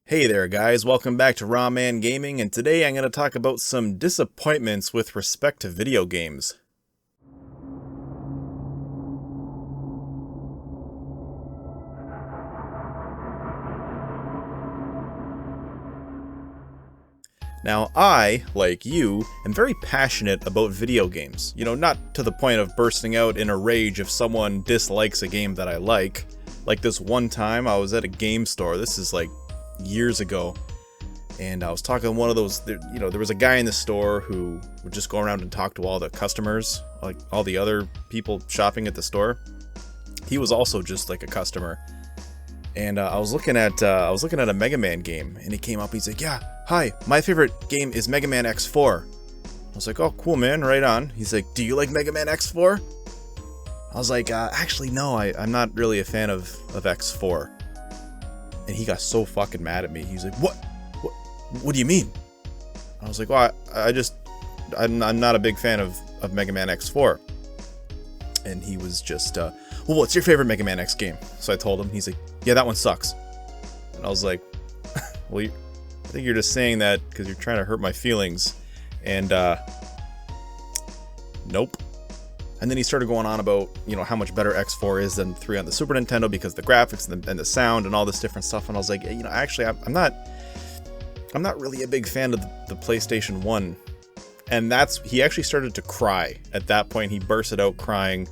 Hey there guys, welcome back to RonMan Gaming, and today I'm going to talk about some disappointments with respect to video games. Now I, like you, am very passionate about video games. You know, not to the point of bursting out in a rage if someone dislikes a game that I like. Like this one time I was at a game store, this is like years ago, and I was talking to one of those, there was a guy in the store who would just go around and talk to all the customers, like all the other people shopping at the store. He was also just like a customer, and I was looking at a Mega Man game, and he came up. He's like, "Yeah, hi, my favorite game is Mega Man X4." I was like, "Oh, cool, man, right on." He's like, "Do you like Mega Man X4?" I was like, "Actually, no, I'm not really a fan of X4." And he got so fucking mad at me. He's like, What do you mean?" I was like, "Well, I'm not a big fan of Mega Man X4." And he was just, "Well, what's your favorite Mega Man X game?" So I told him. He's like, "Yeah, that one sucks." And I was like, "Well, I think you're just saying that because you're trying to hurt my feelings." And, nope. And then he started going on about, how much better X4 is than 3 on the Super Nintendo because the graphics and the sound and all this different stuff. And I was like, actually, I'm not really a big fan of the PlayStation 1. And he actually started to cry. At that point, he bursted out crying.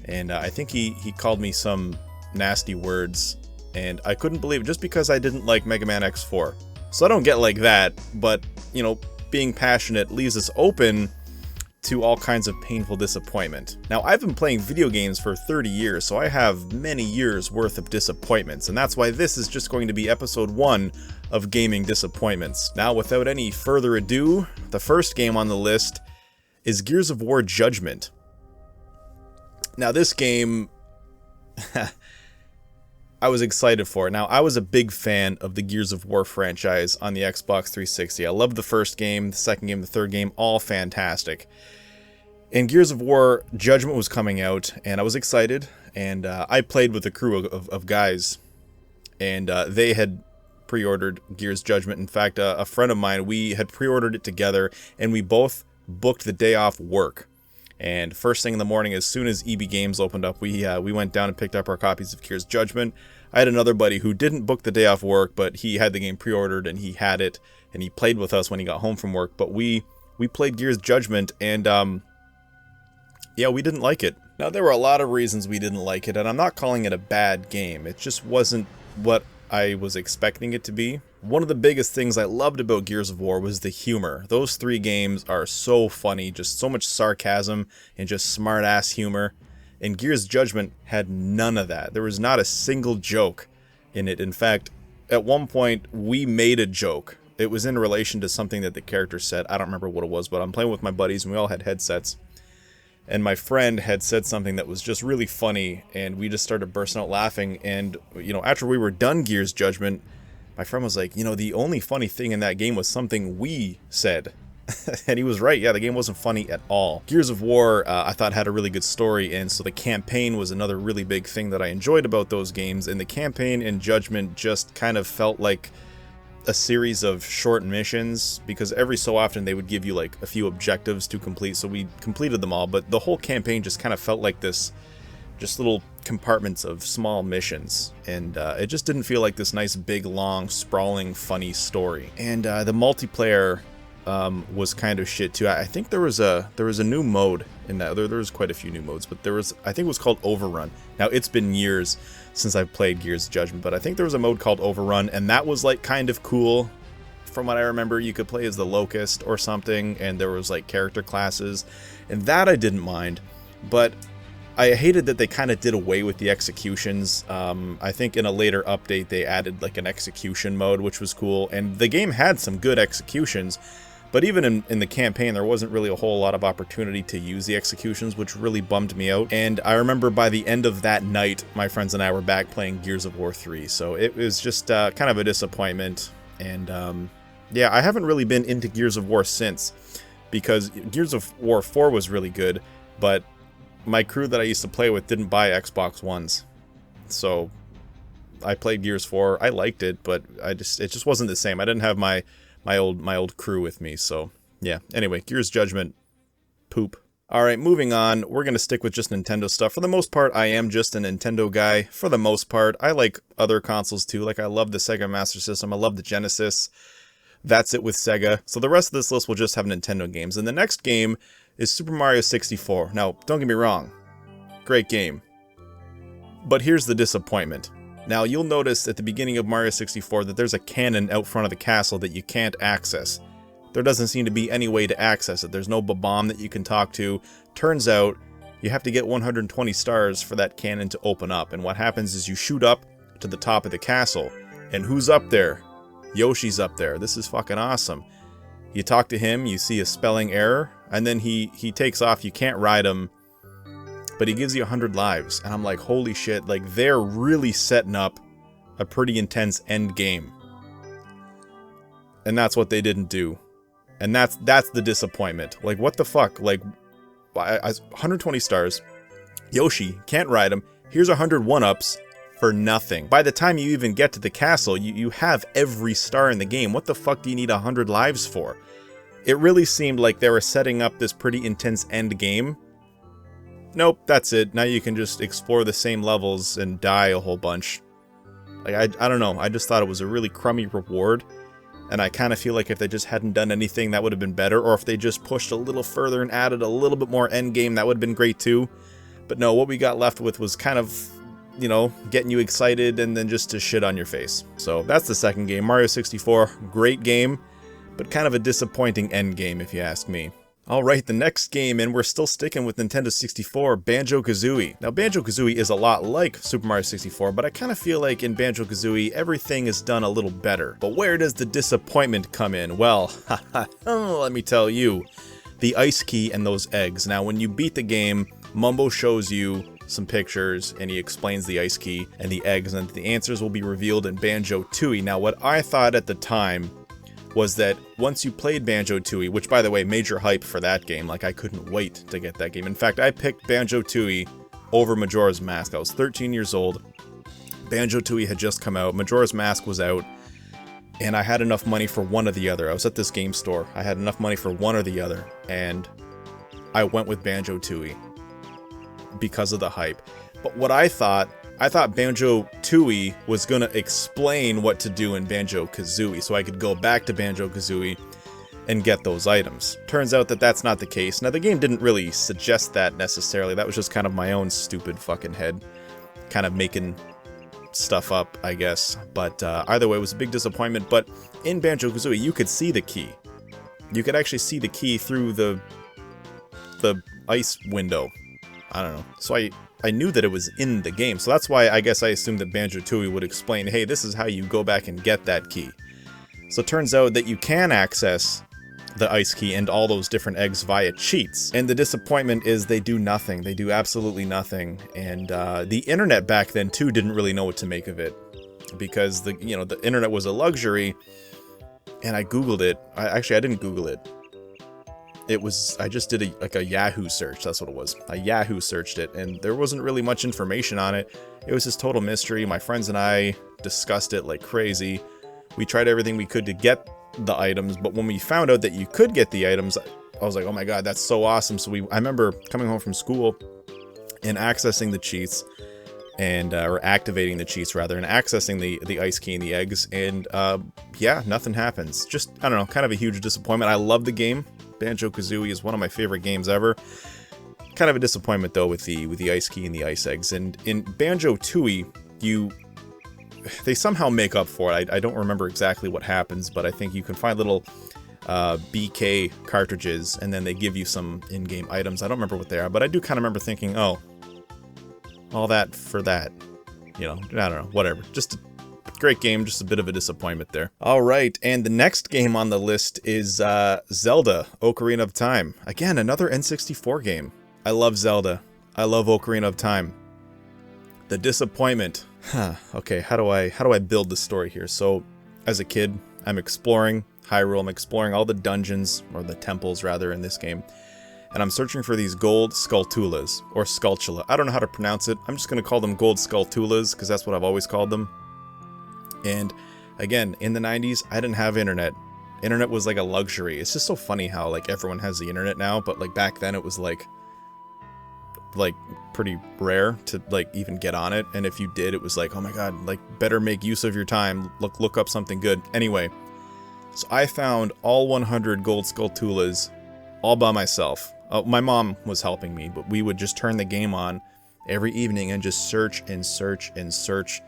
And I think he called me some nasty words. And I couldn't believe it just because I didn't like Mega Man X4. So I don't get like that. But, being passionate leaves us open to all kinds of painful disappointment. Now, I've been playing video games for 30 years, so I have many years worth of disappointments, and that's why this is just going to be episode 1 of Gaming Disappointments. Now, without any further ado, the first game on the list is Gears of War Judgment. Now, this game, I was excited for. Now, I was a big fan of the Gears of War franchise on the Xbox 360. I loved the first game, the second game, the third game, all fantastic. And Gears of War Judgment was coming out, and I was excited, and I played with a crew of guys, and they had pre-ordered Gears Judgment. In fact, a friend of mine, we had pre-ordered it together, and we both booked the day off work. And first thing in the morning, as soon as EB Games opened up, we went down and picked up our copies of Gears Judgment. I had another buddy who didn't book the day off work, but he had the game pre-ordered, and he had it, and he played with us when he got home from work. But we played Gears Judgment, and yeah, we didn't like it. Now, there were a lot of reasons we didn't like it, and I'm not calling it a bad game. It just wasn't what I was expecting it to be. One of the biggest things I loved about Gears of War was the humor. Those 3 games are so funny, just so much sarcasm and just smart-ass humor. And Gears Judgment had none of that. There was not a single joke in it. In fact, at one point, we made a joke. It was in relation to something that the character said. I don't remember what it was, but I'm playing with my buddies, and we all had headsets. And my friend had said something that was just really funny, and we just started bursting out laughing. And, after we were done Gears Judgment, my friend was like, the only funny thing in that game was something we said. And he was right. Yeah, the game wasn't funny at all. Gears of War, I thought, had a really good story, and so the campaign was another really big thing that I enjoyed about those games. And the campaign in Judgment just kind of felt like a series of short missions, because every so often they would give you like a few objectives to complete, so we completed them all, but the whole campaign just kind of felt like this, just little compartments of small missions, and it just didn't feel like this nice big long sprawling funny story. And the multiplayer was kind of shit too. I think there was a new mode in that. There was quite a few new modes, but I think it was called Overrun. Now, it's been years since I've played Gears Judgment, but I think there was a mode called Overrun, and that was like kind of cool. From what I remember, you could play as the Locust or something, and there was like character classes, and that I didn't mind. But I hated that they kind of did away with the executions. I think in a later update they added like an execution mode, which was cool, and the game had some good executions. But even in the campaign, there wasn't really a whole lot of opportunity to use the executions, which really bummed me out. And I remember by the end of that night, my friends and I were back playing Gears of War 3. So it was just kind of a disappointment. And yeah, I haven't really been into Gears of War since, because Gears of War 4 was really good, but my crew that I used to play with didn't buy Xbox Ones. So I played Gears 4. I liked it, but it just wasn't the same. I didn't have my old crew with me, so yeah. Anyway, Gears Judgment, poop. Alright, moving on, we're going to stick with just Nintendo stuff. For the most part, I am just a Nintendo guy. For the most part, I like other consoles too. Like, I love the Sega Master System, I love the Genesis. That's it with Sega. So the rest of this list will just have Nintendo games. And the next game is Super Mario 64. Now, don't get me wrong, great game. But here's the disappointment. Now, you'll notice at the beginning of Mario 64 that there's a cannon out front of the castle that you can't access. There doesn't seem to be any way to access it. There's no Bob-omb that you can talk to. Turns out, you have to get 120 stars for that cannon to open up. And what happens is you shoot up to the top of the castle. And who's up there? Yoshi's up there. This is fucking awesome. You talk to him, you see a spelling error, and then he takes off. You can't ride him, but he gives you 100 lives. And I'm like, holy shit, like, they're really setting up a pretty intense end game. And that's what they didn't do. And that's the disappointment. Like, what the fuck? Like, 120 stars. Yoshi, can't ride him. Here's 100 one-ups for nothing. By the time you even get to the castle, you have every star in the game. What the fuck do you need 100 lives for? It really seemed like they were setting up this pretty intense end game. Nope, that's it. Now you can just explore the same levels and die a whole bunch. Like, I don't know. I just thought it was a really crummy reward. And I kind of feel like if they just hadn't done anything, that would have been better. Or if they just pushed a little further and added a little bit more endgame, that would have been great too. But no, what we got left with was kind of, you know, getting you excited and then just to shit on your face. So that's the second game, Mario 64. Great game, but kind of a disappointing end game if you ask me. Alright, the next game, and we're still sticking with Nintendo 64, Banjo Kazooie. Now, Banjo Kazooie is a lot like Super Mario 64, but I kind of feel like in Banjo Kazooie, everything is done a little better. But where does the disappointment come in? Well, let me tell you. The ice key and those eggs. Now, when you beat the game, Mumbo shows you some pictures, and he explains the ice key and the eggs, and the answers will be revealed in Banjo Tooie. Now, what I thought at the time was that once you played Banjo Tooie, which by the way, major hype for that game, like I couldn't wait to get that game. In fact, I picked Banjo Tooie over Majora's Mask. I was 13 years old. Banjo Tooie had just come out, Majora's Mask was out, and I had enough money for one or the other. I was at this game store, I had enough money for one or the other, and I went with Banjo Tooie because of the hype. But what I thought Banjo Tooie was gonna explain what to do in Banjo Kazooie, so I could go back to Banjo Kazooie and get those items. Turns out that that's not the case. Now, the game didn't really suggest that necessarily. That was just kind of my own stupid fucking head, kind of making stuff up, I guess. But either way, it was a big disappointment. But in Banjo Kazooie, you could see the key. You could actually see the key through the ice window. I don't know. So I knew that it was in the game, so that's why I guess I assumed that Banjo Tooie would explain, hey, this is how you go back and get that key. So it turns out that you can access the ice key and all those different eggs via cheats. And the disappointment is they do nothing. They do absolutely nothing. And the internet back then too didn't really know what to make of it, because the internet was a luxury. And I googled it. I didn't Google it. I just did a Yahoo search, that's what it was. I Yahoo searched it, and there wasn't really much information on it. It was just total mystery. My friends and I discussed it like crazy. We tried everything we could to get the items, but when we found out that you could get the items, I was like, oh my god, that's so awesome. So I remember coming home from school and accessing the cheats, and or activating the cheats rather, and accessing the ice key and the eggs, and yeah, nothing happens. Just, I don't know, kind of a huge disappointment. I love the game. Banjo Kazooie is one of my favorite games ever. Kind of a disappointment though with the ice key and the ice eggs. And in Banjo Tooie, they somehow make up for it. I don't remember exactly what happens, but I think you can find little BK cartridges, and then they give you some in-game items. I don't remember what they are, but I do kind of remember thinking, oh, all that for that. You know, I don't know, whatever. Just a great game, just a bit of a disappointment there. Alright, and the next game on the list is Zelda, Ocarina of Time. Again, another N64 game. I love Zelda. I love Ocarina of Time. The disappointment. Okay, how do I build the story here? So, as a kid, I'm exploring Hyrule. I'm exploring all the dungeons, or the temples rather, in this game. And I'm searching for these gold Skulltulas, or Skulltula. I don't know how to pronounce it. I'm just going to call them gold Skulltulas, because that's what I've always called them. And again, in the 90s, I didn't have internet. Internet was like a luxury. It's just so funny how like everyone has the internet now, but like back then it was like pretty rare to like even get on it. And if you did, it was like, oh my god, like better make use of your time. Look up something good. Anyway, so I found all 100 gold Skulltulas all by myself. My mom was helping me, but we would just turn the game on every evening and just search and search and search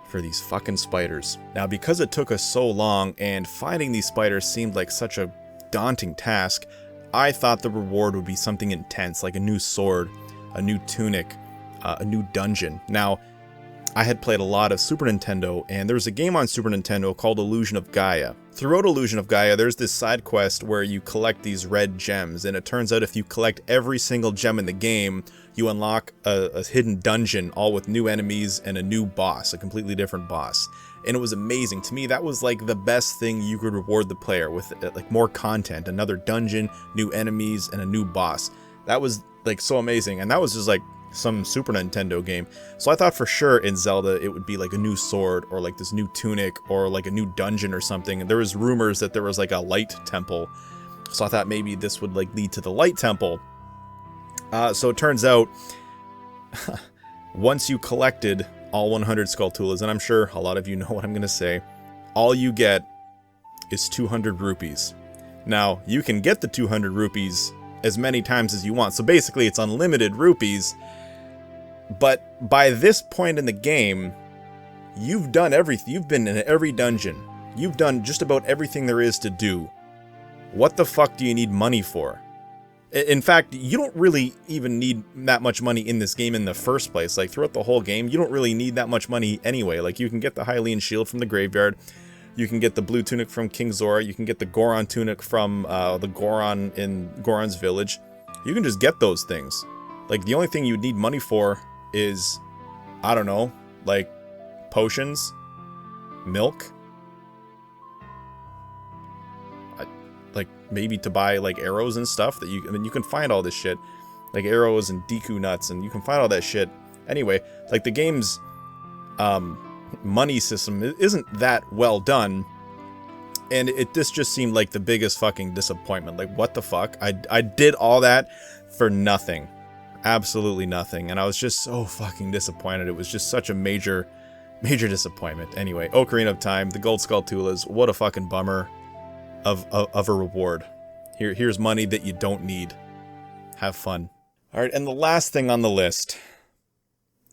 for these fucking spiders. Now, because it took us so long and finding these spiders seemed like such a daunting task, I thought the reward would be something intense, like a new sword, a new tunic, a new dungeon. Now, I had played a lot of Super Nintendo, and there was a game on Super Nintendo called Illusion of Gaia. Throughout Illusion of Gaia, there's this side quest where you collect these red gems, and it turns out if you collect every single gem in the game, you unlock a hidden dungeon, all with new enemies and a new boss, a completely different boss. And it was amazing. To me, that was like the best thing you could reward the player with, like more content, another dungeon, new enemies, and a new boss. That was like so amazing, and that was just like some Super Nintendo game. So I thought for sure in Zelda it would be like a new sword or like this new tunic or like a new dungeon or something. And there was rumors that there was like a light temple. So I thought maybe this would like lead to the light temple. So it turns out once you collected all 100 Skulltulas, and I'm sure a lot of you know what I'm going to say, all you get is 200 rupees. Now, you can get the 200 rupees as many times as you want. So basically it's unlimited rupees. But by this point in the game, you've done everything. You've been in every dungeon. You've done just about everything there is to do. What the fuck do you need money for? In fact, you don't really even need that much money in this game in the first place. Like throughout the whole game, you don't really need that much money anyway. Like you can get the Hylian shield from the graveyard. You can get the blue tunic from King Zora. You can get the Goron tunic from the Goron in Goron's village. You can just get those things. Like the only thing you need money for is, I don't know, like potions, milk, like maybe to buy like arrows and stuff that you can find all this shit, like arrows and Deku nuts, and you can find all that shit. Anyway, like the game's money system isn't that well done, and this just seemed like the biggest fucking disappointment. Like what the fuck? I did all that for nothing. Absolutely nothing, and I was just so fucking disappointed. It was just such a major disappointment. Anyway, Ocarina of Time, the Gold Skulltulas, what a fucking bummer of a reward. Here's money that you don't need. Have fun. Alright, and the last thing on the list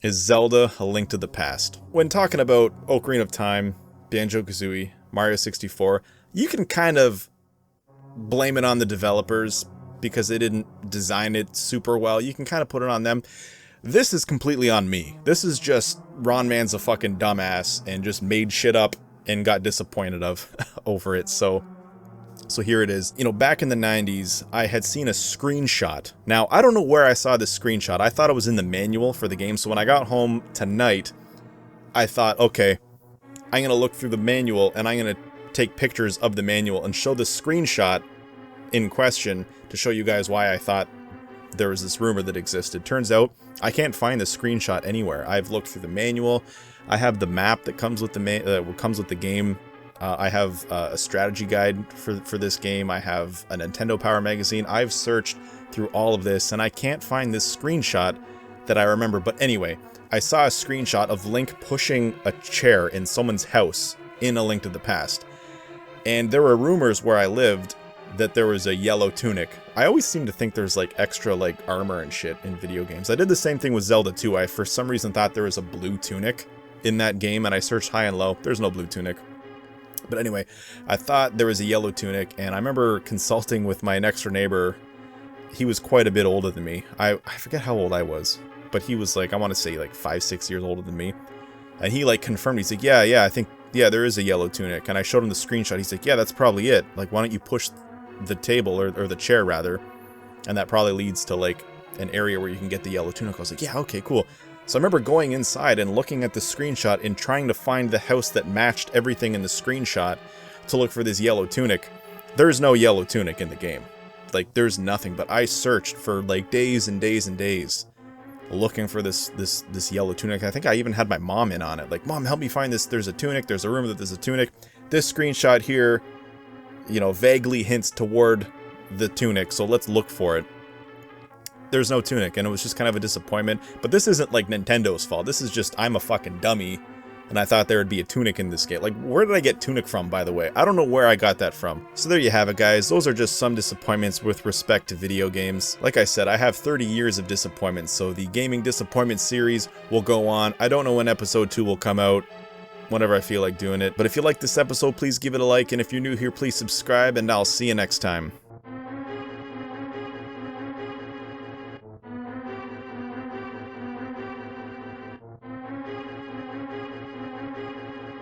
is Zelda: A Link to the Past. When talking about Ocarina of Time, Banjo Kazooie, Mario 64, you can kind of blame it on the developers because they didn't design it super well. You can kind of put it on them. This is completely on me. This is just RonMan's a fucking dumbass and just made shit up and got disappointed over it. So here it is. You know, back in the 90s, I had seen a screenshot. Now, I don't know where I saw this screenshot. I thought it was in the manual for the game. So when I got home tonight, I thought, okay, I'm going to look through the manual and I'm going to take pictures of the manual and show the screenshot in question to show you guys why I thought there was this rumor that existed. Turns out I can't find the screenshot anywhere. I've looked through the manual. I have the map that comes with the game. I have a strategy guide for this game. I have a Nintendo Power magazine. I've searched through all of this and I can't find this screenshot that I remember. But anyway, I saw a screenshot of Link pushing a chair in someone's house in A Link to the Past. And there were rumors where I lived that there was a yellow tunic. I always seem to think there's like extra like armor and shit in video games. I did the same thing with Zelda too. I for some reason thought there was a blue tunic in that game and I searched high and low. There's no blue tunic. But anyway, I thought there was a yellow tunic, and I remember consulting with my next door neighbor. He was quite a bit older than me. I forget how old I was, but he was like, I want to say like 5-6 years older than me. And he like confirmed, he's like, yeah, I think, yeah, there is a yellow tunic. And I showed him the screenshot. He's like, yeah, that's probably it. Like, why don't you push the table, or the chair rather, and that probably leads to like an area where you can get the yellow tunic. I was like, yeah, okay, cool. So I remember going inside and looking at the screenshot and trying to find the house that matched everything in the screenshot to look for this yellow tunic. There's no yellow tunic in the game. Like, there's nothing, but I searched for like days and days and days looking for this yellow tunic. I think I even had my mom in on it. Like, Mom, help me find this. There's a tunic. There's a rumor that there's a tunic. This screenshot here, you know, vaguely hints toward the tunic, so let's look for it. There's no tunic, and it was just kind of a disappointment. But this isn't like Nintendo's fault. This is just I'm a fucking dummy, and I thought there would be a tunic in this game. Like, where did I get tunic from, by the way? I don't know where I got that from. So there you have it, guys. Those are just some disappointments with respect to video games. Like I said, I have 30 years of disappointments, so the gaming disappointment series will go on. I don't know when episode 2 will come out, whenever I feel like doing it. But if you like this episode, please give it a like, and if you're new here, please subscribe, and I'll see you next time.